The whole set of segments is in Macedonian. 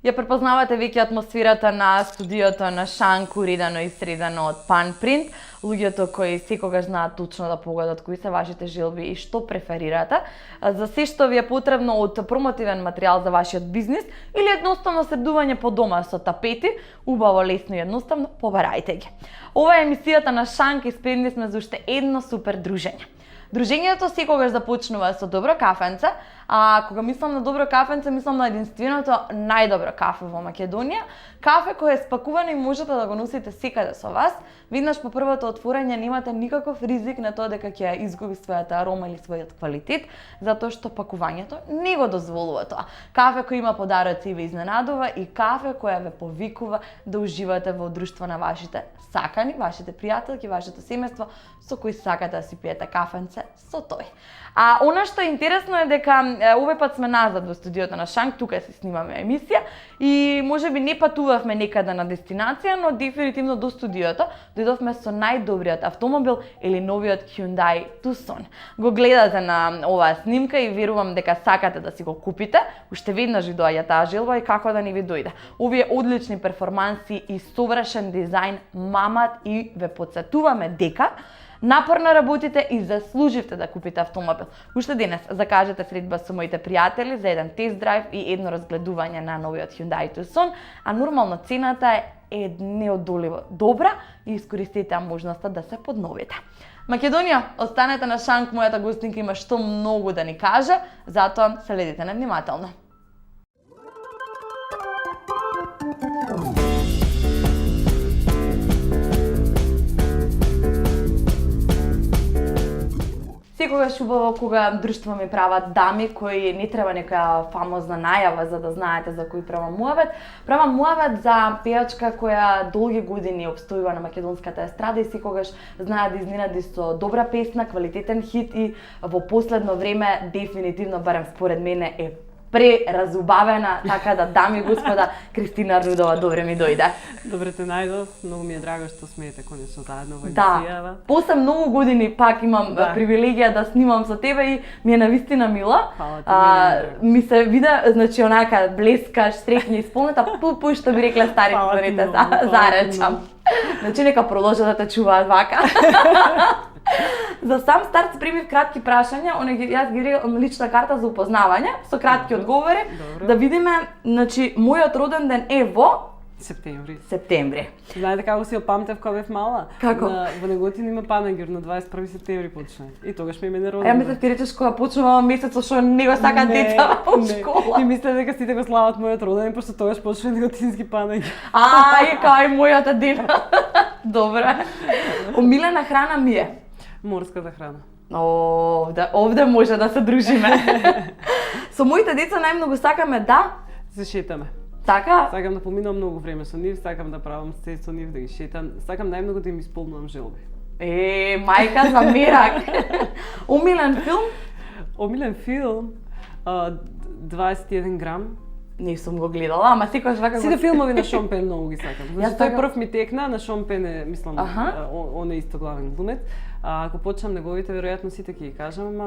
Ја препознавате веќе атмосферата на студиото на Шанк, уредено и средено од Panprint, луѓето кои секогаш знаат точно да погодат кои се вашите желби и што преферирате. За се што ви е потребно од промотивен материјал за вашиот бизнис или едноставно средување по дома со тапети, убаво, лесно и едноставно, побарајте ги. Ова е емисијата на Шанк и спремни сме за уште едно супер дружење. Дружењето секогаш започнува со добро кафенце, а кога мислам на добро кафенце, мислам на единственото најдобро кафе во Македонија. Кафе кое е спакувано и можете да го носите секаде со вас. Веднаш по првото отворање немате никаков ризик на тоа дека ќе изгуби својата арома или својот квалитет, затоа што пакувањето не го дозволува тоа. Кафе кој има подароци и ве изненадува и кафе која ве повикува да уживате во друштво на вашите сакани, вашите пријателки, вашето семејство со кои сакате да си пиете кафенце со тој. А она што е интересно е дека овој пат сме назад во студиото на Шанк, тука се снимаме емисија и можеби не патувавме некаде на дестинација, но дефинитивно до студиото дојдовме со најдобриот автомобил или новиот Hyundai Tucson. Го гледате на оваа снимка и верувам дека сакате да си го купите. Уште веднаш ви доаѓа таа желба и како да не ви дојде. Овие одлични перформанси и совршен дизајн мамат и ве потсетуваме дека напорно работите и заслуживте да купите автомобил. Уште денес закажете средба со моите пријатели за еден тест драйв и едно разгледување на новиот Hyundai Tucson, а нормално цената е неодоливо добра и искористете можноста да се подновите. Македонија, останете на Шанк, мојата гостинка има што многу да ни каже, затоа следите не внимателно. Секогаш убаво кога друштво ми прават дами кои не треба некоја фамозна најава за да знаете за кој правам муавет. Правам муавет за пејачка која долги години опстојува на македонската естрада и секогаш знае да изненади со добра песна, квалитетен хит и во последно време дефинитивно, барем според мене, е преразубавена, така да, дами и господа, Кристина Рудова, добре ми дојде. Добре те најдов, многу ми е драго што смеете конечно заедно во Да, емисијава. после многу години пак имам привилегија да снимам со тебе и ми е навистина мила. Ми се вида, значи онака блескаш, среќна, исполнета, пу што би рекле старите студенти, заречам. Значи нека продолжат да те чуваат вака. За сам старт примив кратки прашања, јас ги рекам лична карта за упознавање, со кратки одговори, да видиме, значи, мојот роден ден е во септември. Знаете како си опамтев кога бев мала? Како? Во Неготин има панагир на 21 септември почне. И тогаш ми мене роден. Ја мислев ти речеш кога почнува месецот што не го сакаат деца во школа. И мислев дека сите го слават мојот роден ден, пошто тогаш почне неготински панагир. Кај мојата ден. Добре. Омилена храна ми е морската храна. Овде може да се дружиме. Со моите деца најмногу сакаме да се шетаме. Така? Сакам да поминувам многу време со нив, сакам да правам се со нив, да ги шетам. Сакам најмногу да им исполнувам желби. Мајка за мерак. Омилен филм? Омилен филм 21 грам. Не сум го гледала, ама секогаш вака сите филмови на Шон Пен многу ги сакам. Значи тој прв ми текна, на Шон Пен е, мислам, он е исто главен глумец. Ако почнам неговите, веројатно сите ќе ги кажам,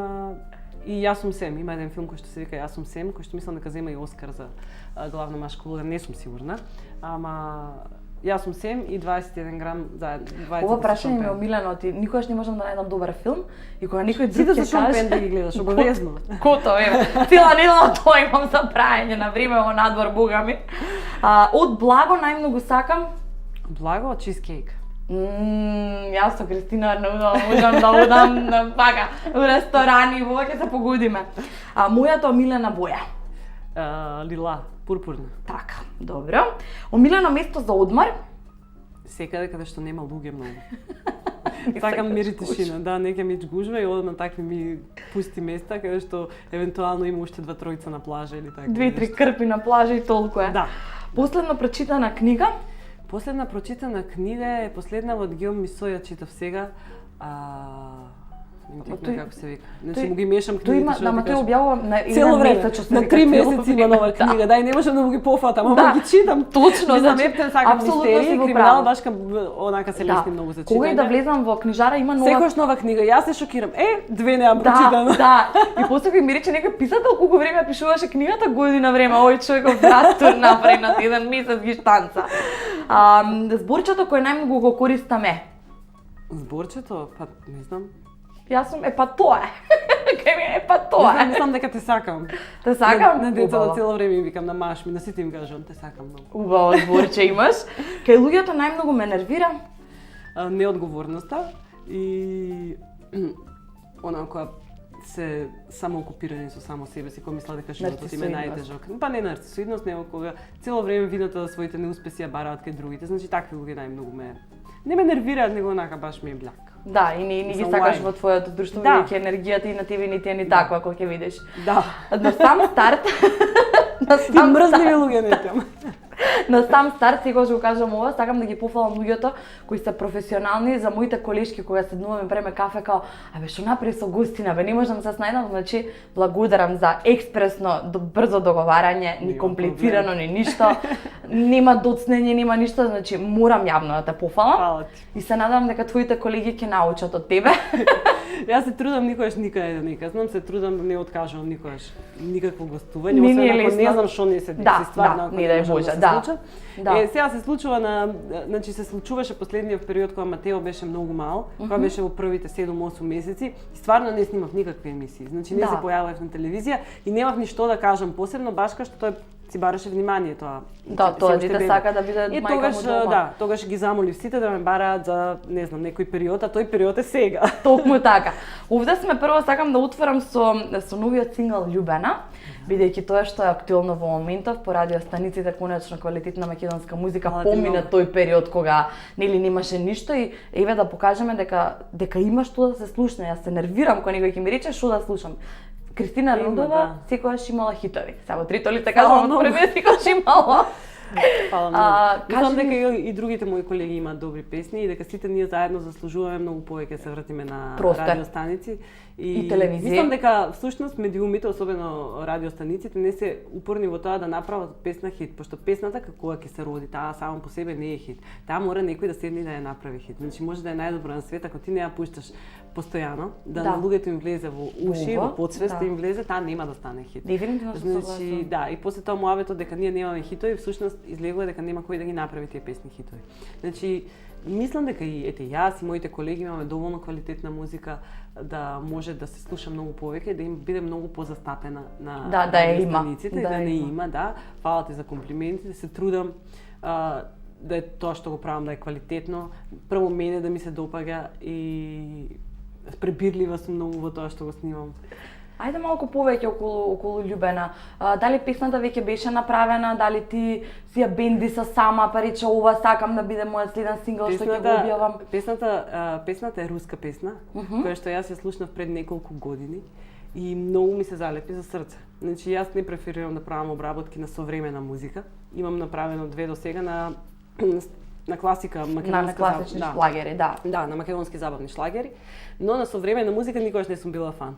и Јас сум Сем, има еден филм кој што се вика Јас сум Сем, кој што мислам дека зема и Оскар за главна машка улога, не сум сигурна, ама Јас сум Сем и 21 грам заедно. Ова прашање ми е омилено, ти никогаш не можам да најдам добар филм и кога некој друг ќе каже... Сите за Шон Пен да ги гледаш, обавезно. Кото, цела недела тоа имам за прајање на време во надвор, бога ми. Од благо најмногу сакам? Благо, чизкейк. Јас со Кристина можам да одам вака во ресторани, во ќе се погодиме. Мојата омилена боја? Лила, пурпурна. Така, добро. Омилено место за одмор? Секаде каде што нема луѓе многу. Сакам мир и тишина, да, не ќе ми гужва и одам на такви ми пусти места каде што евентуално има уште 2-3 на плажа или така. 2-3 крпи на плажа и толку е. Да. Последно прочитана книга? Последна прочитана книга е последна од Гиом Мисо, ја читав сега. Им текна како се вика. Значи му ги мешам книгите. Тој има, тој објавува на цело време, на 3 месеци има нова книга. Да, и не можам да му ги пофатам, ама ги читам. Точно, значи Ептен сакам мистерии, криминал, баш онака се лесни многу за читање. Кога и да влезам во книжара има нова. Секојаш нова книга, јас се шокирам. Две неам прочитано. Да. И после кој ми рече некој писател колку време пишуваше книгата, година време, овој човек растур направи на еден месец ги штанца. Зборчето кој најмногу го користаме. Зборчето, па не знам. Јас сум тоа е. Кај ми тоа е. Мислам дека те сакам. Те сакам? На децата цело време им викам, на маш ми, на сите им кажам, те сакам многу. Убаво зборче имаш. Кај луѓето најмногу ме нервира неодговорноста и онака се самоокупирани со само себе си, кој мисла дека животот им е најтежок. Па не нарцисоидност, него кога цело време видата да своите неуспеси ја бараат кај другите. Значи такви луѓе најмногу не ме нервираат, него онака баш ми е бляк. Да, и не ги сакаш во твоето друштво, веќе енергијата и на тебе ни ти е таква кога ќе видиш. Да. На сам старт и мрзливи луѓе не тема. На сам старт, секогаш го кажам ова, сакам да ги пофалам луѓето кои се професионални, за моите колешки кога седнуваме преме кафе као, што направи со гостина, не можам да се снајдам, значи благодарам за експресно, брзо договарање, ни комплицирано, ни ништо, нема доцнење, нема ништо, значи морам јавно да те пофалам. И се надам дека твоите колеги ќе научат од тебе. Јас се трудам никогаш никаде да не казнам, се трудам да не откажувам никогаш никакво гостување, освен ако не знам што не се деси, стварно ако не може да се случи. Сега се случува значи се случуваше последниот период кога Матео беше многу мал, кога беше во првите 7-8 месеци и стварно не снимав никакви емисии. Значи не се појавував на телевизија и немав ништо да кажам посебно, баш кај што тој си бараше внимание тоа. Да, тоа дете сака да биде мајка му дома. Да, тогаш ги замолив сите да ме бараат за, не знам, некој период, а тој период е сега. Токму така. Овде сме прво сакам да отворам со новиот сингл Љубена, бидејќи тоа што е актуелно во моментов по радиостаниците, конечно квалитетна македонска музика помина тој период кога нели немаше ништо и еве да покажеме дека има што да се слушне. Јас се нервирам кога некој ќе ми рече што да слушам. Кристина Рудова секогаш имала хитови. Само трито лица кажам, од првиот секогаш имала. Фала многу. Мислам дека и другите мои колеги имаат добри песни и дека сите ние заедно заслужуваме многу повеќе се вратиме на радиостаници и телевизија. Мислам дека всушност медиумите, особено радиостаниците, не се упорни во тоа да направат песна хит, пошто песната како ќе се роди, таа само по себе не е хит. Таа мора некој да седне да ја направи хит. Значи може да е најдобро на свет, ако ти не ја пушташ постојано, на луѓето им влезе во уши, во потсвест им влезе, таа нема да стане хит. Дефинитивно сум согласна. Значи, да, и после тоа муаветот дека ние немаме хитови, всушност излегува дека нема кој да ги направи тие песни хитови. Значи, мислам дека и јас и моите колеги имаме доволно квалитетна музика да може да се слуша многу повеќе, да им биде многу позастапена на радиостаниците, да не има, да. Фала ти за комплиментите, се трудам да е тоа што го правам да е квалитетно. Прво мене да ми се допаѓа и пребирлива сум многу во тоа што го снимам. Ајде малку повеќе околу Љубена. Дали песната веќе беше направена, дали ти си ја бенди са сама, па рече ова сакам да биде мојот следен сингл што ќе го објавам? Песната е руска песна, која што јас ја слушнав пред неколку години и многу ми се залепи за срце. Значи јас не преферирам да правам обработки на современа музика. Имам направено 2 до сега на класика, на класични шлагери, да. Да, на македонски забавни шлагери, но на современа музика никогаш не сум била фан.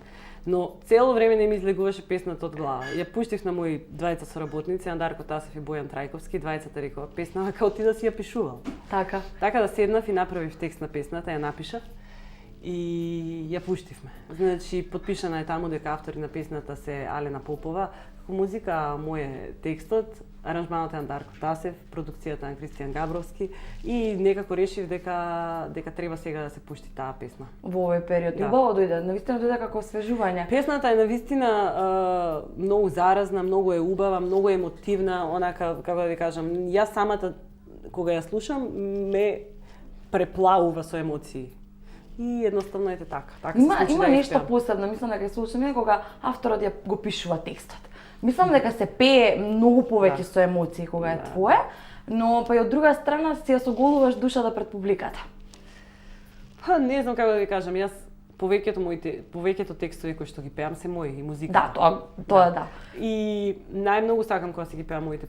Но цело време не ми излегуваше песната од глава. Ја пуштив на мои двајца соработници, Андарко Тасев и Бојан Трајковски, двајцата рекоа песна како ти да си ја пишувал. Така. Така да седнав и направив текст на песната, ја напишав и ја пуштивме. Значи потпишана е таму дека автори на песната се Алена Попова, музика, мој текстот, аранжманот е Андарко Тасев, продукцијата на Кристијан Габровски и некако решив дека треба сега да се пушти таа песна. Во овој период. Убаво дојде, навистина дојде како освежување. Песната е навистина многу заразна, многу е убава, многу е емотивна, онака како да ви кажам, јас самата кога ја слушам ме преплавува со емоции. И едноставно ете така. Има нешто посебно, мислам дека слушаме кога авторот ја го пишува текстот. Мислам дека се пее многу повеќе со емоции кога е твое, но па и од друга страна си ја соголуваш душата пред публиката. Па не знам како да ви кажам, јас повеќето текстови кои што ги пеам се мои и музика. Да, тоа да. И најмногу сакам кога се ги пеам моите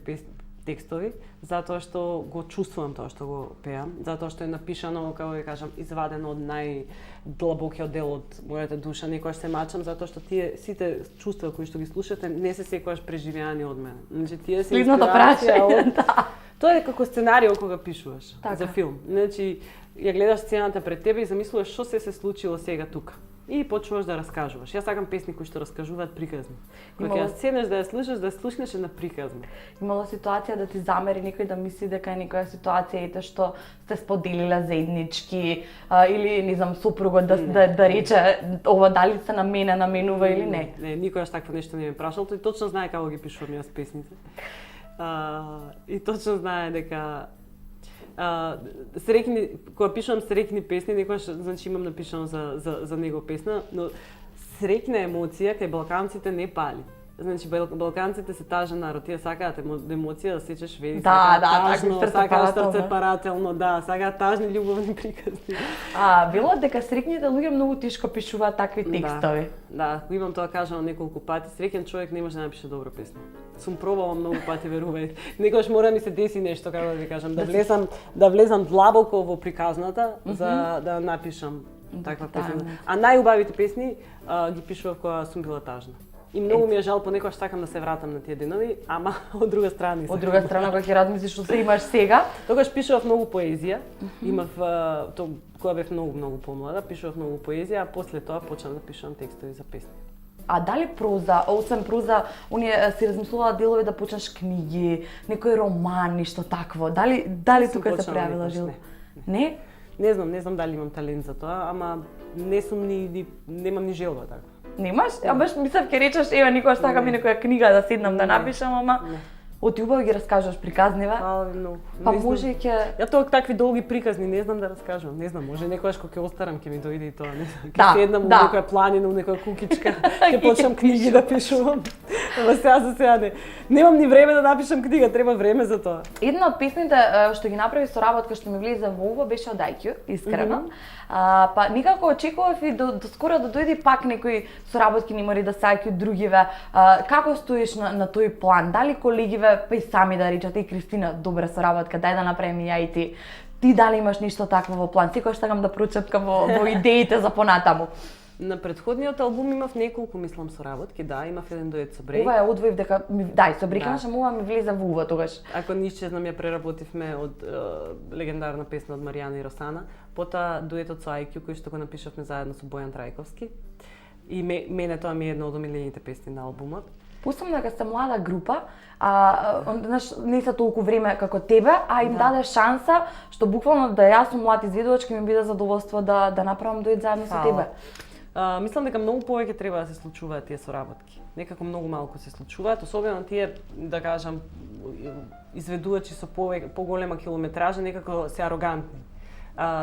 текстови, затоа што го чувствувам тоа што го пеам, затоа што е напишано, како ви кажам, извадено од најдлабокиот дел од мојата душа, некогаш се мачам затоа што тие сите чувства кои што ги слушате не се секогаш преживеани од мене. Значи тие се инспирација од Тоа е како сценарио кога пишуваш за филм. Значи ја гледаш сцената пред тебе и замислуваш што се случило сега тука. И почнуваш да раскажуваш. Јас сакам песни кои што раскажуваат приказни. Кога ја седнеш да ја слушнеш една приказна. Имало ситуација да ти замери некој да мисли дека е некоја ситуација ете што сте споделила заеднички или не знам супругот да рече ова дали се на мене наменува или не? Не, никогаш такво нешто не ме прашал, тој точно знае како ги пишувам јас песните. И точно знае дека среќни, кога пишувам среќни песни, некогаш значи имам напишано за него песна, но среќна емоција кај балканците не пали. Значи балканците се тажен народ, тие сакаат емоција да сечеш веди, сакаат срцепарателно, сакаат тажни љубовни приказни. Било дека среќните луѓе многу тешко пишуваат такви текстови. Да, имам тоа кажано неколку пати, среќен човек не може да напише добра песна. Сум пробала многу пати, верувај. Некогаш мора да ми се деси нешто, како да ви кажам, да влезам длабоко во приказната за да напишам таква песна. А најубавите песни ги пишував кога сум била тажна. И многу ми е жал, понекогаш сакам да се вратам на тие денови, ама од друга страна. Од друга страна, кога ќе размислиш што се имаш сега, тогаш пишував многу поезија. Имав кога бев многу помлада, пишував многу поезија, а после тоа почнав да пишувам текстови за песни. А дали проза, освен проза, оние си размислувала делови да почнеш книги, некој роман, ништо такво. Дали тука се пројавила жил? Не? Не знам дали имам талент за тоа, ама не сум немам ни желба така. Немаш? А баш мислев ќе речеш еве никогаш сакам и некоја книга да седнам да напишам, ама оти убаво ги раскажуваш приказнива. Па може и ќе ја тоа такви долги приказни не знам да раскажувам. Не знам, може некогаш кога ќе остарам ќе ми дојде и тоа, не знам. Ќе седнам во некоја планина, во некоја кукичка, ќе почнам книги да пишувам. Ама сега не. Немам ни време да напишам книга, треба време за тоа. Една од песните што ги направи соработка што ми влезе во уво беше од IQ, искрено. Па никако очекував и до скоро да дојде пак некои соработки немари да се IQ другиве. Како стоиш на тој план? Дали колегиве па и сами да речат и Кристина, добра соработка, дај да направиме ја и ти. Ти дали имаш ништо такво во план? Секогаш сакам да прочепкам во идеите за понатаму. На претходниот албум имав неколку, мислам, соработки, имав еден дует со Брей. Ова ја одвоив дека со Брей кажам, ова ми влезе во уво тогаш. Ако не исчезнам, ја преработивме од легендарна песна од Маријана и Росана, потоа дуетот со IQ кој што го напишавме заедно со Бојан Трајковски. И мене тоа ми е една од омилените песни на албумот. Пуштам дека сте млада група, не се толку време како тебе, а им даде шанса, што буквално да јас сум млад изведувач, ќе ми биде задоволство да направам дует заедно со тебе. Мислам дека многу повеќе треба да се случуваат тие соработки. Некако многу малку се случуваат, особено тие, да кажам, изведувачи со поголема километража, некако се арогантни.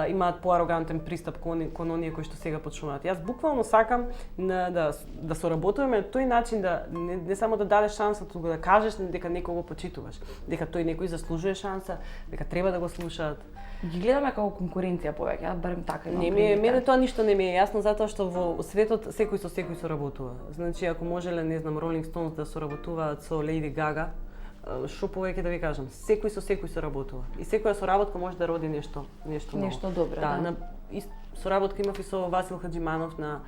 Имаат поарогантен пристап кон оние кои што сега почнуваат. Јас буквално сакам да соработуваме на тој начин да не само да дадеш шанса, туку да кажеш дека некого почитуваш, дека тој некој заслужува шанса, дека треба да го слушаат. Ги гледаме како конкуренција повеќе, барем така имам. Мене тоа ништо не ми е јасно затоа што во светот секој со секој соработува. Значи ако можеле, не знам, Rolling Stones да соработуваат со Lady Gaga, што повеќе да ви кажам, секој со секој соработува. И секоја соработка може да роди нешто ново. Нешто добро, да. Соработка имав и со Васил Хаџиманов на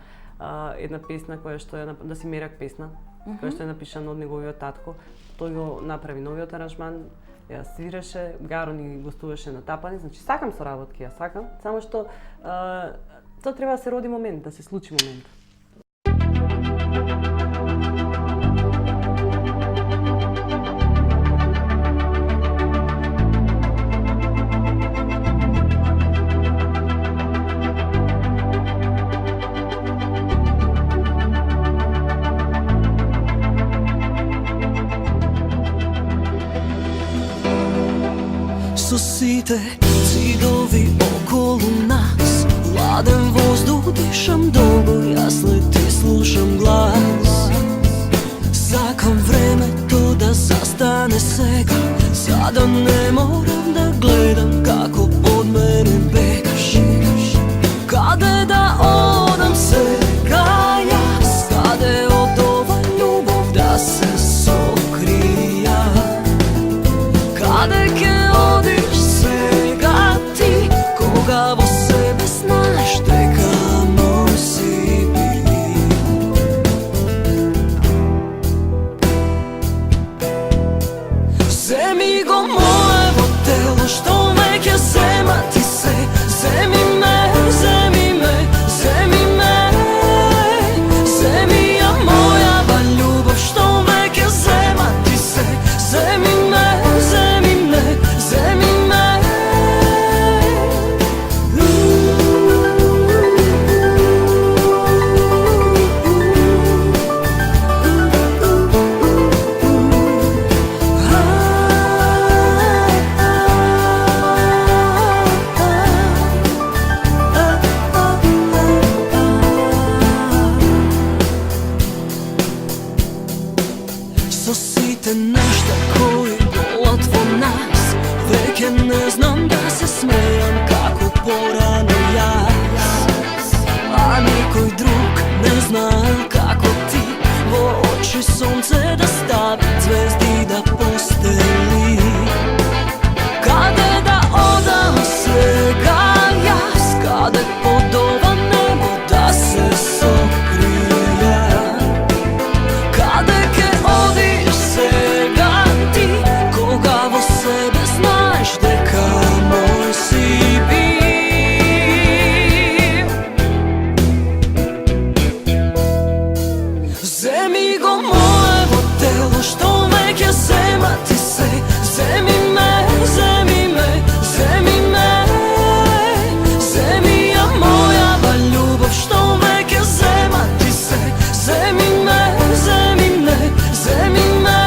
една песна која што е да си мерак песна, која што е напишана од неговиот татко. Тој го направи новиот аранжман, ја свиреше, Гаро ни гостуваше на Тапани, значи сакам соработки, ја сакам, само што тоа треба да се роди момент, да се случи момент. Со сите цидови околу нас, ладен воздух дишам долго, јас не ти слушам глас. Сакам времето да застане сега, за да не морам да гледам како од мене бегаш. Каде да одам сега јас, каде од ова љубов да се сокрија? Со сите нешта кои болат во нас, веќе не знам да се смејам како порано јас. А никој друг не знае како ти, во очи сонце да стави, звезди да постели. Каде да одам сега јас, каде под ова небо да се сокрија? Каде ке одиш сега ти, кога во себе знаеш дека мој си бил? Земи го моето тело, што веќе зема ти се. Земи ме, земи ме, земи ме. Земи ја мојава љубов, што веќе зема ти се. Земи ме, земи ме, земи ме.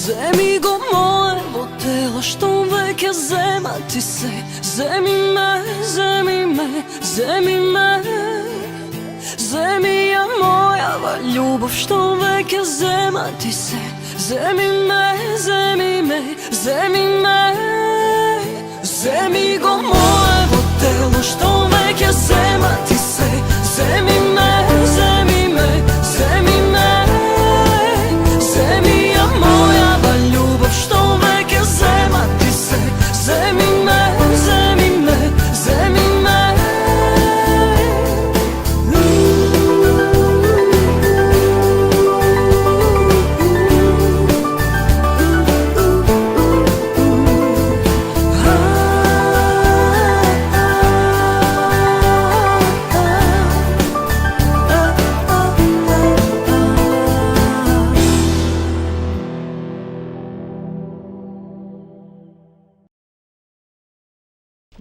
Земи го моето тело, што веќе зема ти се. Земи ме, земи ме, земи ме. Земи ја мојава љубов, што веќе зема ти се. Земи ме, земи ме, земи ме. Земи го моето тело, што веќе зема ти се. Земи ме, земи ме, земи ме. Земи ја мојава љубов, што веќе зема ти се. Земи ме, земи ме, земи ме.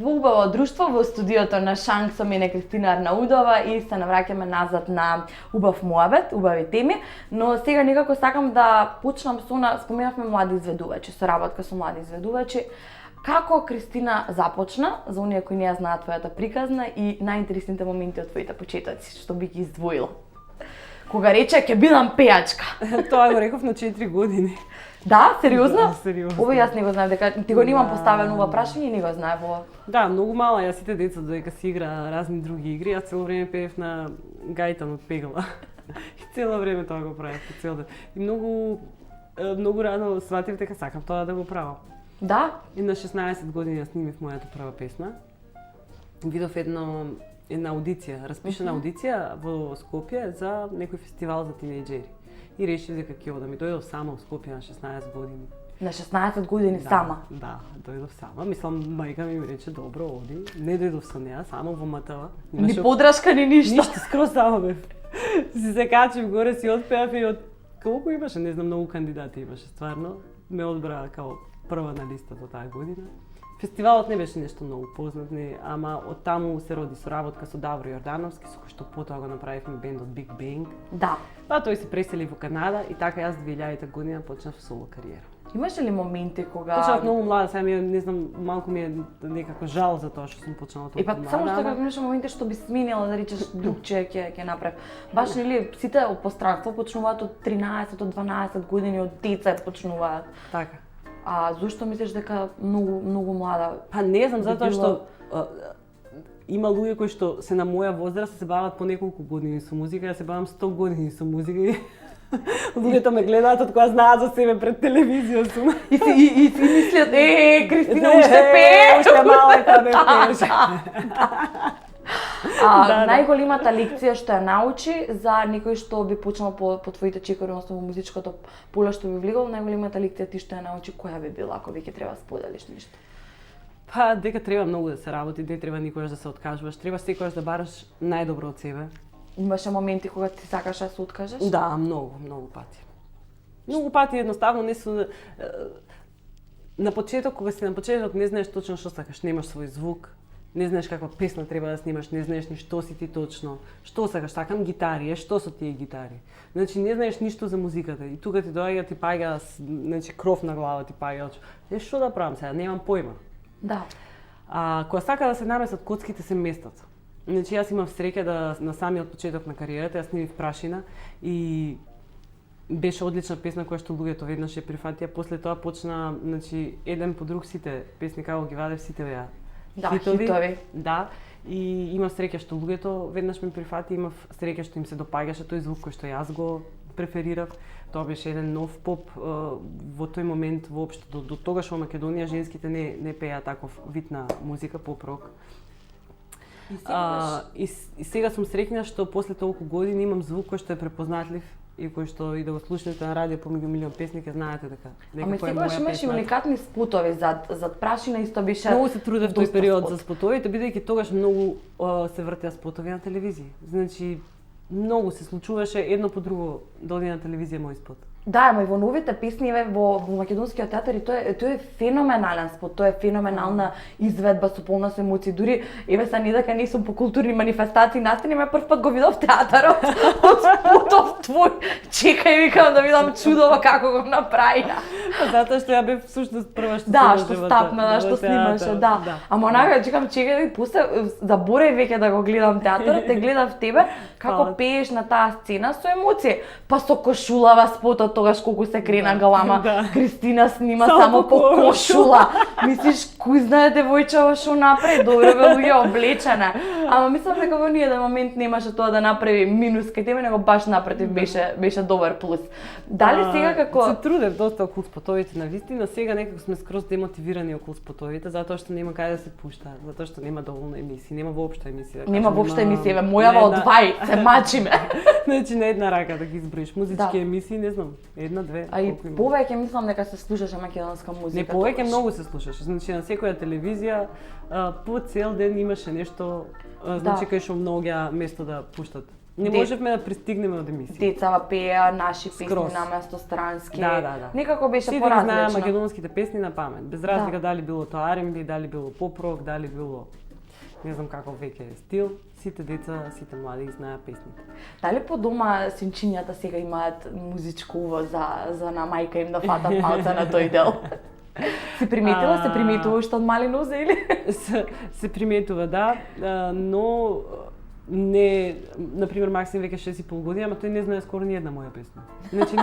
Во убаво друштво во студиото на Шанк со мене Кристина Арнаудова и се навраќаме назад на убав муабет, убави теми, но сега некако сакам да почнам со споменавме млади изведувачи, соработка со млади изведувачи. Како Кристина започна, за оние кои не ја знаат твојата приказна и најинтересните моменти од твоите почетоци, што би ги издвоила? Кога рече ќе бидам пејачка. Тоа го реков на 4 години. Да, сериозно? Да, сериозно. Ова јас не го знаев, дека ти го немам поставено ова прашање и не го знаев ова. Да, многу мала, јас сите деца додека си игра разни други игри, јас цело време пеев на гајтан од пегла. И цело време тоа го правев по цел ден. И многу рано сватив дека сакам тоа да го правам. Да? И на 16 години јас снимив мојата прва песна. Видов една аудиција, распишана аудиција во Скопје за некој фестивал за тинејџери. И решив дека ќе одам и дојдов сама во Скопје на 16 години. На 16 години сама? Да, дојдов сама. Мислам, мајка ми рече, добро, оди. Не дојдов со неа, само во МТВ. Ни подрашка, ни ништо. Ништо, скроз сама бев. Си се качив горе, си отпеав и од колку имаше, не знам, многу кандидати имаше, стварно. Ме одбраа као прва на листата таа година. Фестивалот не беше нешто многу познат, ама од таму се роди соработка со Давро Јордановски, со кој што потоа го направивме бендот Big Bang. Да. Па тој се пресели во Канада и така јас 2000 година почнав соло кариера. Имаше ли моменти кога... Почнав многу млада, сега ми е, не знам, малку ми е некако жал за тоа што сум почнала толку млада. Само што како имаше моменти што би сменила, да речеш другче ќе направи. Баш нели сите по странство почнуваат од 13, од 12 години, од деца почнуваат. Така. А зошто мислиш дека многу млада? Па не знам, затоа што има луѓе кои што се на моја возраст се бават по неколку години со музика, јас се бавам 100 години со музика. Луѓето ме гледаат од кога знаат за себе пред телевизија сум. И си мислат, Кристина уште пее. Уште малка ме пееше. Најголемата лекција што ја научи за некој што би почнал по твоите чекори, односно во музичкото поле што би влегол, најголемата лекција ти што ја научи, која би била ако веќе треба споделиш нешто? Па дека треба многу да се работи, не треба никогаш да се откажуваш, треба секогаш да бараш најдобро од себе. Имаше моменти кога ти сакаш да се откажеш? Да, многу пати. Многу пати едноставно не се на почеток, кога си на почеток, не знаеш точно што сакаш, немаш свој звук, не знаеш каква песна треба да снимаш, не знаеш ни што си ти точно, што сакаш, сакам гитари, што со тие гитари. Значи не знаеш ништо за музиката и тука ти доаѓа, ти паѓа, значи кров на глава ти паѓа, што да правам сега, немам појма. Да. Кога сака да се намесат коцките се местат. Значи јас имав среќа да на самиот почеток на кариерата јас снимив Прашина и беше одлична песна која што луѓето веднаш ја прифатија, после тоа почна, значи еден по друг сите песни како ги вадев сите беа хитови. Да, и имав среќа што луѓето веднаш ме прифати, имав среќа што им се допаѓаше тој звук кој што јас го преферирав. Тоа беше еден нов поп во тој момент воопшто до тогаш во Македонија женските не пеа таков вид на музика, поп рок. И сега сум среќна што после толку години имам звук кој што е препознатлив и кој што и да го слушнете на радио помеѓу милион песни ќе знаете дека секогаш имаш и уникатни спотови зад Прашина исто беше. Многу се трудев тој период за спотовите, бидејќи тогаш многу се вртеа спотови на телевизија. Значи многу се случуваше едно по друго да оди на телевизија мој спот. Да, ама и во новите песни во македонскиот театар и тој е феноменален спот, тоа е феноменална изведба со полна со емоции. Дури еве са не дека не сум по културни манифестации, настани прв пат го видов театарот од спотов твој. Чекај, викам да видам чудово како го направија. Затоа што ја бев всушност прва што стапна, што снимаше, да. Ама онака чекај, после заборев веќе да го гледам театарот, те гледав тебе како пееш на таа сцена со емоции, па со кошулава спотот тогаш колку се крена галама. Кристина снима само по кошула. Мислиш, кој знае девојчава што направи, добро бе луѓе облечена. Ама мислам дека во ниеден момент немаше тоа да направи минус кај тебе, него баш напротив беше добар плюс. Дали сега како се трудев доста околу спотовите, навистина, сега некако сме скроз демотивирани околу спотовите, затоа што нема каде да се пушта, затоа што нема доволно емисии, нема воопшто емисија. Нема воопшто емисија, мојава од 2 се мачиме. Значи на една рака да ги изброиш музички емисии, не знам, една, две. А и повеќе мислам дека се слушаше македонска музика. Не, повеќе многу се слушаше. Значи на секоја телевизија по цел ден имаше нешто, значи кај што многу место да пуштат. Не можевме да пристигнеме од емисија. Децава пеа наши песни наместо странски. Да. Некако беше поразлично. Сите знаеа македонските песни на памет, без разлика дали било тоа R&B, дали било поп рок, дали било не знам каков веќе стил, сите деца, сите млади ги знаеа песните. Дали по дома синчињата сега имаат музичко уво за на мајка им да фатат малце на тој дел? Се приметува уште од мали нозе или? Се приметува, да, но не, например, Максим веќе 6,5 години, ама тој не знае скоро ни една моја песна. Значи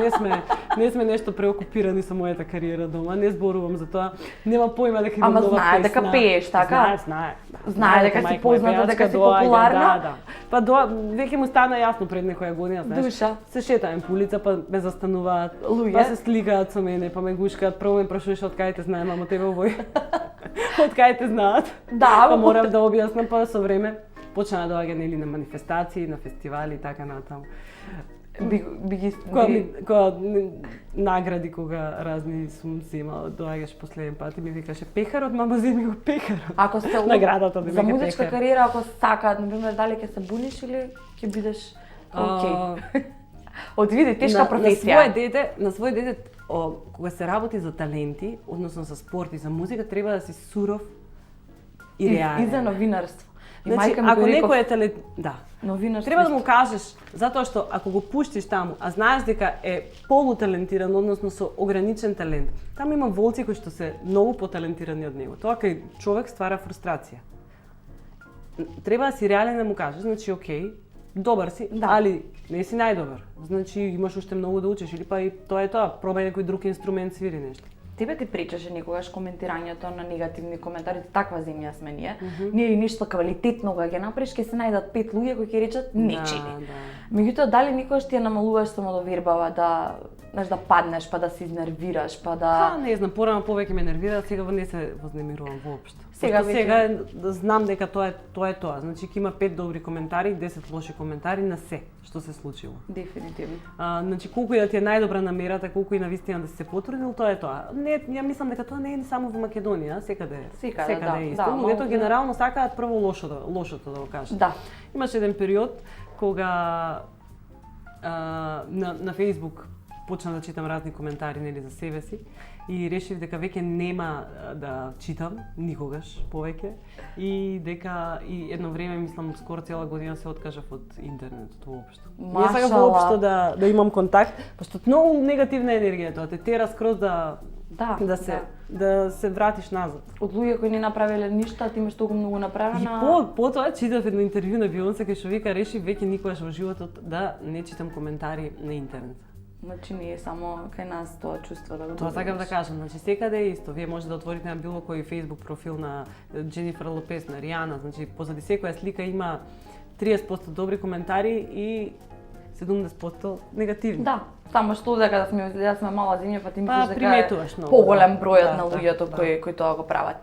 не сме нешто преокупирани со мојата кариера дома, не зборувам за тоа, нема појма дека имам нова песна. Ама знае дека пееш, така? Знае. Знае дека си позната, дека си популарна? Да. Па веќе му стана јасно пред некоја година, знаеш. Душа. Се шетаем по улица, па ме застануваат, луѓе, па се сликаат со мене, па ме гушкаат, прво ме прашуваш од кај те знае мамо тебе овој. Од кај те знаат? Да, па морам да објаснам, па со време почна да доаѓа нели на манифестации, на фестивали и така натаму. Кога награди кога разни сум земала, доаѓаш последен пат и ми викаше пехарот, мама земи го пехарот. Ако сте наградата да за музичка кариера, ако сакаат, например, дали ќе се буниш или ќе бидеш окей? Одвиди тешка професија. На свој дете, кога се работи за таленти, односно за спорт и за музика, треба да си суров и реален. И за новинарство. Значи, ако некој е талент, да. Треба да му кажеш, затоа што ако го пуштиш таму, а знаеш дека е полуталентиран, односно со ограничен талент, таму има волци кои што се многу поталентирани од него. Тоа кај човек ствара фрустрација. Треба да си реален да му кажеш, значи окей, добар си, али не си најдобар. Значи имаш уште многу да учиш или па и тоа е тоа, пробај некој друг инструмент, свири нешто. Тебе ти пречеше некогаш коментирањето на негативни коментари, таква земја сме ние. Ние ништо квалитетно кога ќе направиш, ќе се најдат 5 луѓе кои ќе речат не чини. Меѓутоа, дали никогаш ти ја намалуваш самодовербава да паднеш, па да се изнервираш, па да... Не знам, порано повеќе ме нервира, сега не се вознемирувам воопшто. Сега знам дека тоа е тоа. Значи ќе има 5 добри коментари, 10 лоши коментари на се што се случило. Дефинитивно. Значи колку и да ти е најдобра намерата, колку и навистина да си се потрудил, тоа е тоа. Не, ја мислам дека тоа не е само во Македонија, секаде е исто. Луѓето генерално сакаат прво лошото да го кажат. Да. Имаше еден период кога на Facebook почна да читам разни коментари нели за себе си и решив дека веќе нема да читам никогаш повеќе и дека и едно време мислам скоро цела година се откажав од интернетот воопшто. Не сакам воопшто да имам контакт, пошто многу негативна енергија тоа те тера скроз да се вратиш назад. Од луѓе кои не направиле ништо, ти имаш толку многу направено. И потоа читав едно интервју на Бионсе кај што вика реши веќе никогаш во животот да не читам коментари на интернет. Значи не е само кај нас тоа чувство да го Тоа сакам да кажам, значи секаде е исто. Вие може да отворите на било кој Facebook профил на Дженифер Лопес, на Ријана, значи позади секоја слика има 30% добри коментари и 70% негативни. Да, само што дека да сме мала земја, па ти мислиш дека приметуваш многу. Поголем бројот на луѓето кои тоа го прават.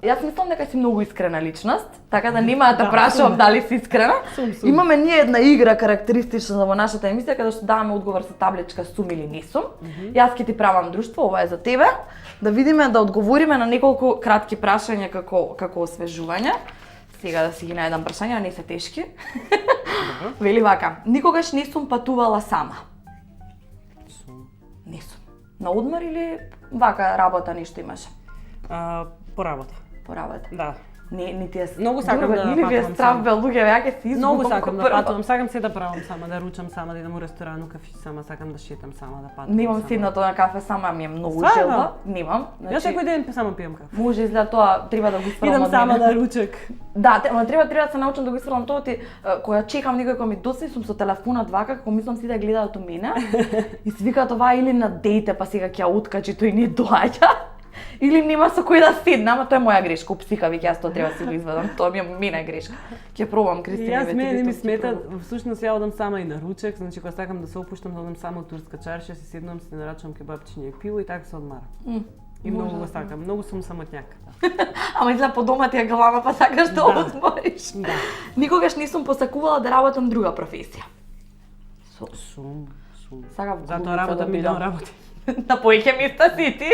Јас мислам дека си многу искрена личност, така да нема да те прашувам дали си искрена. Имаме ние една игра карактеристична во нашата емисија каде што даваме одговор со табличка сум или не сум. Јас ќе ти правам друштво, ова е за тебе, да видиме да одговориме на неколку кратки прашања како освежување. Сега да си ги најдам прашања, не се тешки. Вели вака, никогаш не сум патувала сама. Не сум. На одмор или вака работа нешто имаш? По работа. По работа. Да. Не ти е многу сакам да патувам. Нели ви е страв бе луѓе, веќе се избудам. Многу сакам да патувам, сакам се да правам сама, да ручам сама, да идам у ресторан, у кафе сама, сакам да шетам сама, да патувам. Немам седнато на кафе сама, ми е многу желба. Немам. Јас секој ден само пијам кафе. Може изгледа тоа, треба да го исправам. Идам сама на ручек. Да, ама треба да се научам да го исправам тоа, кога чекам некој кој ми досни сум со телефонот вака, како мислам си да гледаат у мене. И си викаат ова или на дејте, па сега ќе ја откачи тој не доаѓа. Или нема со кој да седна, ама тоа е моја грешка, психа, веќе јас тоа треба да си го извадам, тоа ми е мене грешка. Ќе пробам, Кристина, јас мене не ми смета, всушност ја одам сама и на ручек, значи кога сакам да се опуштам, да одам само од турска чарша, си седнам, си нарачувам кебапчиња и пиво и така се одмарам. И многу го сакам, многу сум самотњак. Ама изгледа по дома ти е глава, па сакаш да одмориш. Да. Никогаш не сум посакувала да работам друга професија. Сум. Затоа работам милион работи. На поеќе места си ти.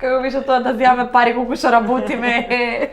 Како беше тоа да земаме пари колку што работиме.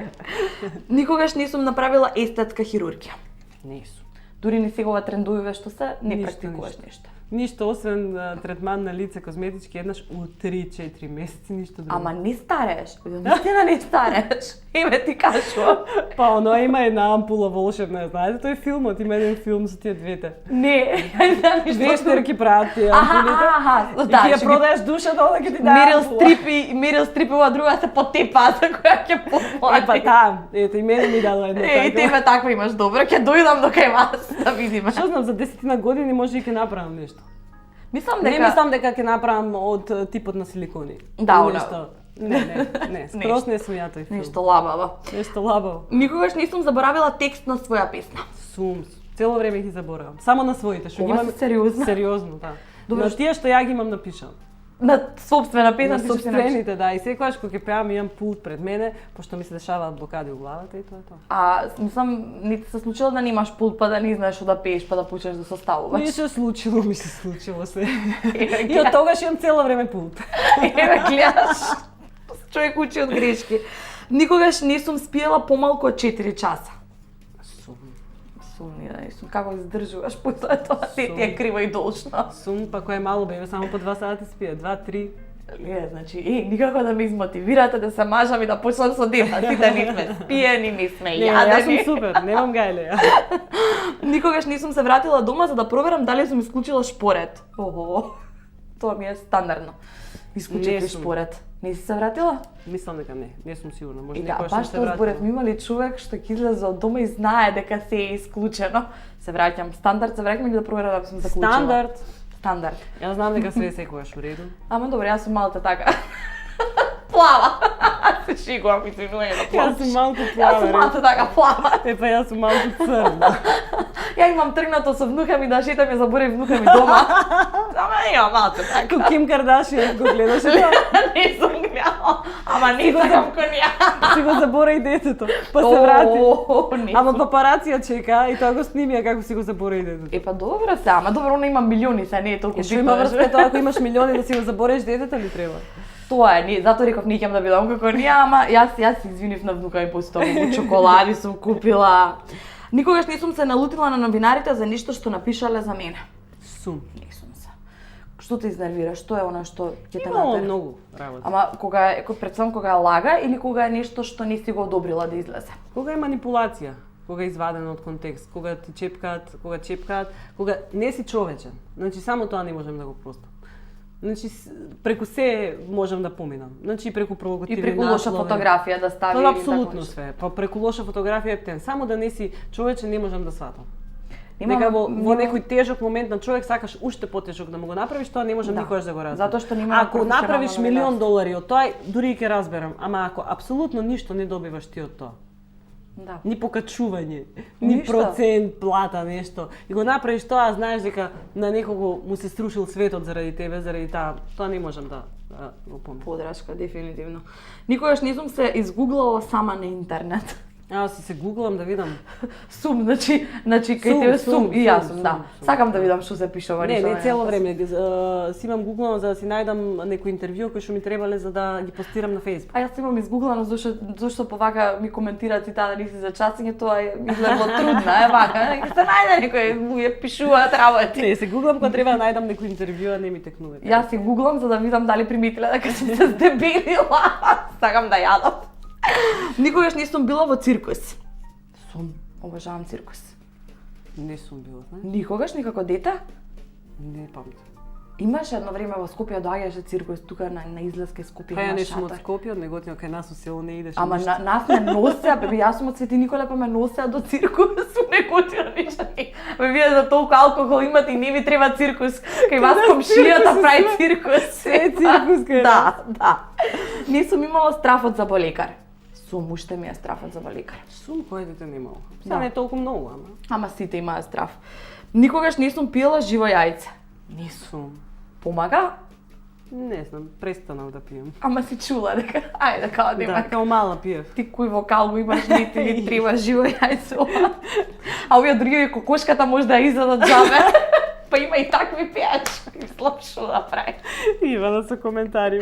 Никогаш не сум направила естетска хирургија. Не сум. Дури ни сега ова трендовиве што се, не практикуваш нешто. Ништо освен третман на лице козметички еднаш у 3-4 месеци, ништо друго. Ама не старееш, наистина не старееш. Име ти кажувам. Па оно има една ампула волшебна, знаете, тој филмот, има еден филм со тие двете. Не, ја знам ништо. Вештерки прават тие ампулите. Да, и ќе ја продаеш душата, onda ќе ти даде Мерил Стрип ова друга се потепа за која ќе помлади. Па таа, ето и мене ми дала една таква. И тебе таква имаш, добро, ќе дојдам до кај вас да видиме. Што знам, за 10 години може и ќе направам нешто. Мислам дека ќе направам од типот на силикони. Да, нешто. Не, скрос не сум ја тој филм. Нешто лабаво. Нешто лабаво. Никогаш не сум заборавила текст на своја песна. Сум. Цело време ги заборавам. Само на своите, што ги имам сериозно. Сериозно, да. На тие што ја ги имам напишано. На собствена песна, на собствените, да. И секогаш кога ќе пеам имам пулт пред мене, пошто ми се дешаваат блокади у главата и тоа е тоа. Мислам, не ти се случило да немаш пулт па да не знаеш што да пееш па да почнеш да составуваш? Не се случило се. И од тогаш имам цело време пулт. Еве гледаш. Човек учи од грешки. Никогаш не сум спиела помалку од 4 часа. Сум, како издржуваш после тоа, се ти е криво и должно. Сум, па кој е мало бебе, само по 2 сати спие, 2-3. Значи, никако да ме измотивирате да се мажам и да почнам со дета, сите не сме спиени, не сме јадени. Јас сум супер, немам гајле ја. Никогаш не сум се вратила дома за да проверам дали сум исклучила шпоред. Тоа ми е стандардно. Исклучите шпоред. Не си се вратила? Мислам дека не сум сигурна, може некој што се вратила. Зборев, има ли човек што ќе излезе од дома и знае дека се е исклучено? Се враќам, стандард, се враќам и да проверам дали сум заклучила. Стандард. Јас знам дека све секогаш у реду. Ама добро, јас сум малку така. Плава. Се шигувам, извинување да плавам. Јас сум малку плава. Јас сум малку така плава. Па јас сум малку црна. Ја имам тргнато со внука ми да шетам, ја заборев внука ми дома. Ама имам малку така. Ко Ким Кардашијан го гледаше тоа? Не сум гледала. Ама не сакам ко неа. Си го забораи детето, па се врати. Ама папарација чека и тоа го снимија како си го забораи детето. Па добро се, ама добро, она има милиони, се не е толку битно. Што има врска тоа, ако имаш милиони да си го забореш детето ли треба? Тоа е, затоа реков не ќе да бидам како ние, ама јас се извинив на внука ми после тоа, чоколади сум купила. Никогаш не сум се налутила на новинарите за ништо што напишале за мене. Сум. Не сум се. Што те изнервира? Што е она што ќе те Имало натера? многу работа. Ама претсвам кога е лага или кога е нешто што не си го одобрила да излезе? Кога е манипулација, кога е извадено од контекст, кога ти чепкаат, кога не си човечен. Значи само тоа не можем да го простам. Значи преку се можам да поминам. Значи преку провокативни И преку лоша фотографија да стави Тоа или апсолутно така све. Па преку лоша фотографија ептен, само да не си човечен не можам да сватам. Нема- Дека во нема- некој тежок момент на човек сакаш уште потежок да му го направиш, тоа не можам Да. никогаш да го разберам. Затоа што нема Ако професионално направиш новинарство. $1.000.000 од тоа, дури и ќе разберам, ама ако апсолутно ништо не добиваш ти од тоа, Да. ни покачување, ни Ништо. процент плата, нешто. И го направиш тоа, а знаеш дека на некого му се срушил светот заради тебе, заради тоа не можам да го помнам. Подрачка, дефинитивно. Никогаш не сум се изгуглала сама на интернет. Јас се гуглам да видам. Сум, значи кај Сум, тебе сум, сум и јас сум, сум, да. сум. Сакам да видам што се пишува. Не, ништо не да цело напишам. време. Си имам гуглано за да си најдам некои интервју кои што ми требале за да ги постирам на Facebook. А јас имам изгуглано зашто повака ми коментираат и таа да си за часење, тоа е изгледа трудна, е вака. Ќе се најде некој луѓе пишуваат работи. Не, се гуглам кога треба да најдам некој интервју, а не ми текнува. Јас си гуглам за да видам дали приметиле дека сум се здебилила. Сакам да јадам. Никогаш не сум била во циркус. Сум. Обожавам циркус. Не сум била, знаеш? Никогаш никако дете? Не памтам. Имаше едно време во Скопје доаѓаше циркус тука на излез кај Скопје. Па ја има не сум од шатор. Скопје, од Неготино, кај нас у село не идеш. Ама ништо. нас ме носе, бе, јас сум од Свети Николе, па ме носе до циркус, у Неготино ништо не. Бе, вие за толку алкохол имате и не ви треба циркус. Кај вас комшијата прави циркус. Се е циркус кај Да, да. Не сум имала страф од заболекар. Сум, уште ми е страф од заболекар. Сум кој дете немало. Сега Да. не е толку многу, ама. Ама сите имаат страф. Никогаш не сум пиела живо јајце. Не сум. Помага? Не знам, престанав да пијам. Ама си чула дека, ајде, као да има. Да, као мала пиев. Ти кој вокал го имаш, не ти ни треба живо јајце. А овие други кокошката може да ја изадат джабе. Па има и такви пејачи. Мислам што да прави. Ивана со коментари.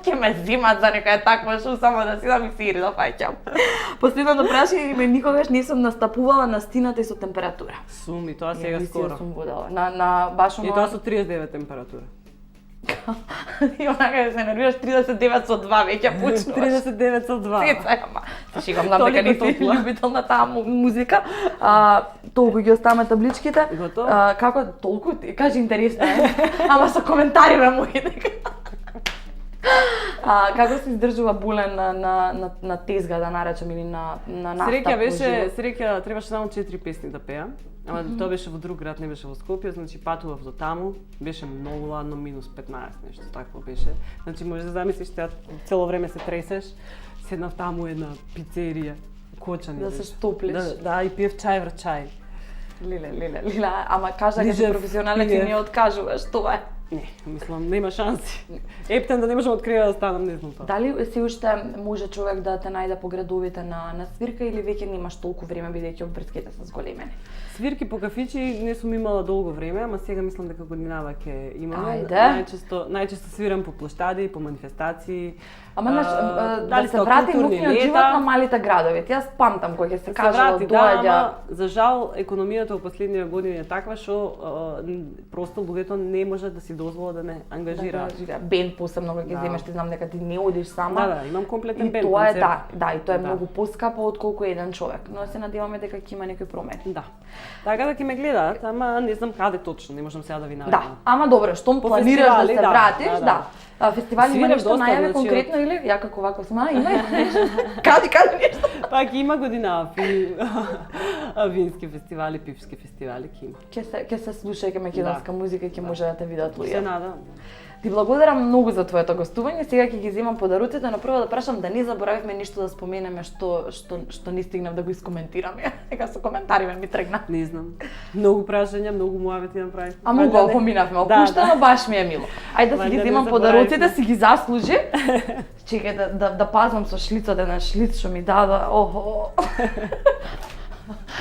Ќе ме зимат за некоја таква шо, само да си да ми сири да фаќам. Последното прашање ме никогаш не сум настапувала на стината и со температура. Сум и тоа сега Емисија скоро. сум водела. На баш И тоа со 39 температура. И онака се нервираш 39 со 2 веќе почнуваш. 39 со 2. Сеца, ама се шегам, знам дека Толико не си топла. љубител на таа музика. Толку ги оставаме табличките. Готово? Како толку? Кажи интересно е. Ама со коментари ме мои дека. Како се издржува булен на тезга, да наречам, или на настап? Среќа беше, уживо? среќа требаше само 4 песни да пеам. Ама тоа беше во друг град, не беше во Скопје, значи патував до таму, беше многу ладно, минус 15, нешто такво беше. Значи може да замислиш, ја цело време се тресеш, седнав таму една пицерија, кочани. Да се беше. стоплиш. Да, и пиев чај врз чај. Лиле, ама кажа дека си Лижев, професионален ти пиев. не откажуваш, тоа е. Не, мислам, нема шанси. Ептен да не можам од криво да станам, не знам тоа. Дали си уште може човек да те најде по градовите на свирка или веќе немаш толку време бидејќи обврските се зголемени? Свирки по кафичи не сум имала долго време, ама сега мислам дека годинава ќе имам. Ајде. Најчесто свирам по площади, по манифестации. Ама да дали се тоа врати културни нуфниот лета. живот на малите градови. Јас памтам кога ќе се Се кажало врати, да, доаѓа. ама за жал економијата во последниве години е таква што просто луѓето не можат да си дозволат да не ангажираат. Бенд посебно кога ќе Да. земеш, ти знам дека ти не одиш сама. Да, имам комплетен И бенд. тоа е концерт. да, и тоа е Да. многу поскапо отколку еден човек, но се надеваме дека ќе има некои промени. Да. Така да ќе ме гледаат, ама не знам каде точно, не можам сега да ви најдам. Да, ама добро, штом По планираш да фестивали, се да, вратиш, да, да. да. Фестивали има Свирам нешто доста, најаве значи, конкретно или ја како вако сма има нешто? Кажи нешто. Па ќе има година вински фестивали, пивски фестивали ќе има. Ќе се слуша ќе македонска музика, ќе може да те видат Се луѓе. надам. Ти благодарам многу за твоето гостување. Сега ќе ги земам подаруците, но прво да прашам да не заборавивме ништо да споменеме што не стигнав да го искоментираме. Дека со коментари ми тргна. Не знам. Многу прашања, многу муавети направи. А многу го поминавме, опуштено баш ми е мило. Ајде да си ги Вајде не земам заборавивме. подаруците, си ги заслужи. Чекај да пазвам со шлицот еден шлиц што ми дада. Охо.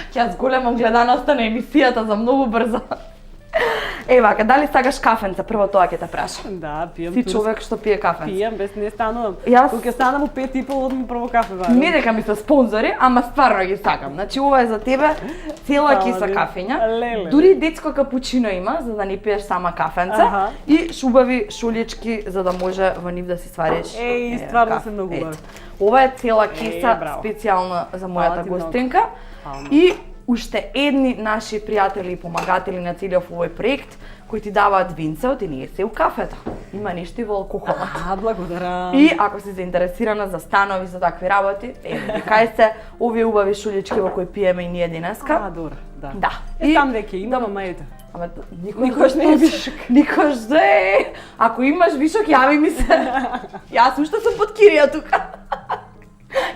Ќе ја зголемам гледаноста на емисијата за многу брзо. Ева, дали сакаш кафенце? Прво тоа ќе те прашам. Да, пијам. Си човек што пие кафенце. Пијам, без не станувам. Јас- Кога ќе станам у 5:30, одам прво кафе барам. Не дека ми се спонзори, ама стварно ги сакам. Значи ова е за тебе цела Фала киса ви. кафења. Леле. Дури детско капучино има, за да не пиеш сама кафенце. Аха. И шубави шулички за да може во нив да си свариш. Стварно кафе. се многу Ето. убави. Ова е цела киса браво. специјална за Фала мојата ти многу. гостинка. Фала. И уште едни наши пријатели и помагатели на целиот овој проект кои ти даваат винце од ние се у кафето. Има нешто и во алкохолот. Благодарам. И ако си заинтересирана за станови за такви работи, кај се овие убави шулички во кои пиеме и ние денеска. Добро, да. Да. И там веќе има, ама ете. Ама Никош не е вишок. Никош да е. Ако имаш вишок, јави ми се. Јас уште сум под кирија тука.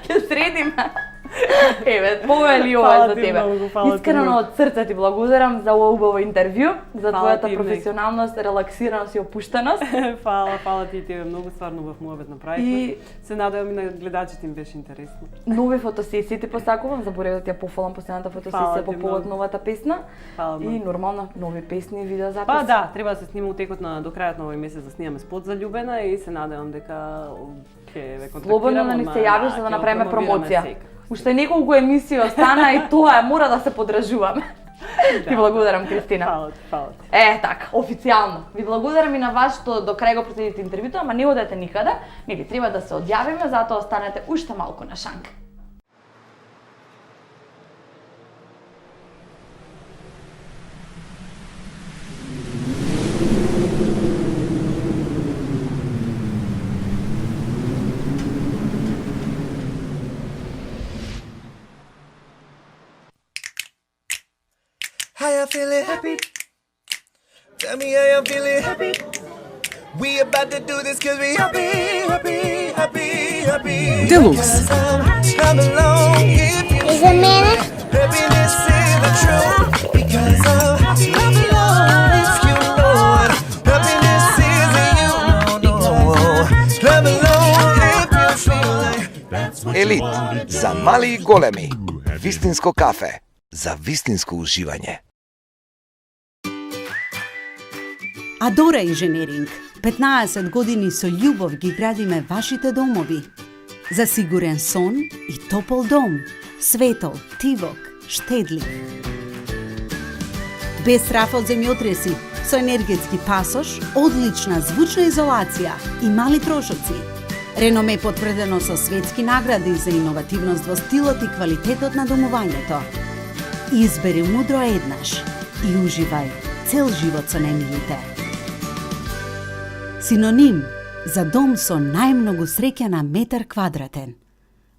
Ќе средиме. Еве, повели ова Фала за ти тебе. многу, фала ти Искрено многу. од срце ти благодарам за ова убаво интервју, за Фала твојата ти, Мек. професионалност, релаксираност и опуштеност. Фала ти и тебе многу, стварно убав муабет направивме. И- Се надевам и на гледачите им беше интересно. Нови фотосесии ти посакувам, заборев да ти ја пофалам последната Фала фотосесија ти по повод многу. новата песна. Фала И многу. нормално нови песни и видеозаписи. Па да, треба да се снима у текот на до крајот на овој месец да снимаме спот за љубена и се надевам дека ќе ве контактирам. Слободно да ни се јавиш за да ќе направиме го промовираме промоција. секако. Уште неколку емисии остана и тоа е, мора да се подржуваме. Ти благодарам, Кристина. Фала ти. Така, официјално. Ви благодарам и на вас што до крај го проследите интервјуто, ама не одете никаде. Нели треба да се одјавиме, затоа останете уште малку на шанк. How you feeling happy? Tell me how you feeling happy. We about to do this cause we happy. Deluxe. Come along if you Is a minute? happiness is the truth. Because come along if you know it. Happiness is in you. No. Come along if you feel like Елит за мали и големи. Вистинско кафе за вистинско уживање. Адора инженеринг. 15 години со љубов ги градиме вашите домови. За сигурен сон и топол дом. Светол, тивок, штедлив. Без страф од земјотреси, со енергетски пасош, одлична звучна изолација и мали трошоци. Реноме потврдено со светски награди за иновативност во стилот и квалитетот на домувањето. Избери мудро еднаш и уживај цел живот со најмилите. Синоним за дом со најмногу среќа на метар квадратен.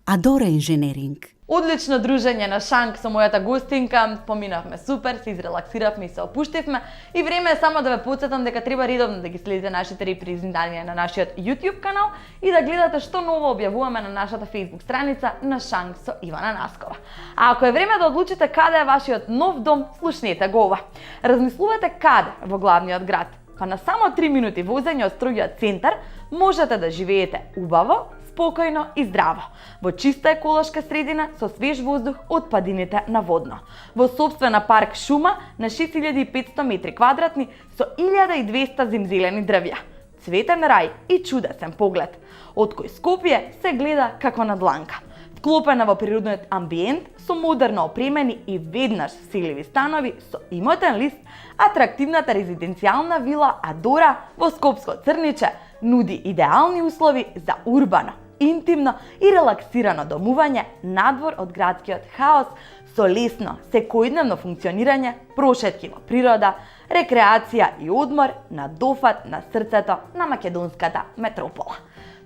Адора инженеринг. Одлично дружење на шанк со мојата гостинка, поминавме супер, се изрелаксиравме и се опуштивме и време е само да ве потсетам дека треба редовно да ги следите нашите репрезентања на нашиот YouTube канал и да гледате што ново објавуваме на нашата Facebook страница на Шанк со Ивана Наскова. А ако е време да одлучите каде е вашиот нов дом, слушнете го ова. Размислувате каде во главниот град, па на само 3 минути возење од строгиот центар можете да живеете убаво, спокојно и здраво, во чиста еколошка средина со свеж воздух од падините на Водно, во собствена парк шума на 6500 метри квадратни со 1200 зимзелени дрвја, цветен рај и чудесен поглед, од кој Скопје се гледа како на дланка. Вклопена во природниот амбиент со модерно опремени и веднаш вселиви станови со имотен лист, атрактивната резиденцијална вила Адора во Скопско Црниче нуди идеални услови за урбано, интимно и релаксирано домување надвор од градскиот хаос со лесно, секојдневно функционирање, прошетки во природа, рекреација и одмор на дофат на срцето на македонската метропола.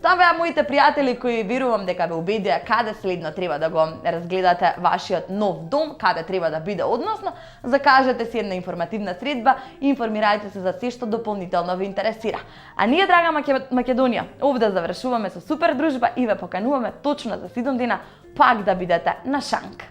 Тоа беа моите пријатели кои верувам дека ве убедија каде следно треба да го разгледате вашиот нов дом, каде треба да биде односно, закажете си една информативна средба и информирајте се за се што дополнително ве интересира. А ние, драга Македонија, овде завршуваме со супер дружба и ве покануваме точно за 7 дена пак да бидете на Шанк.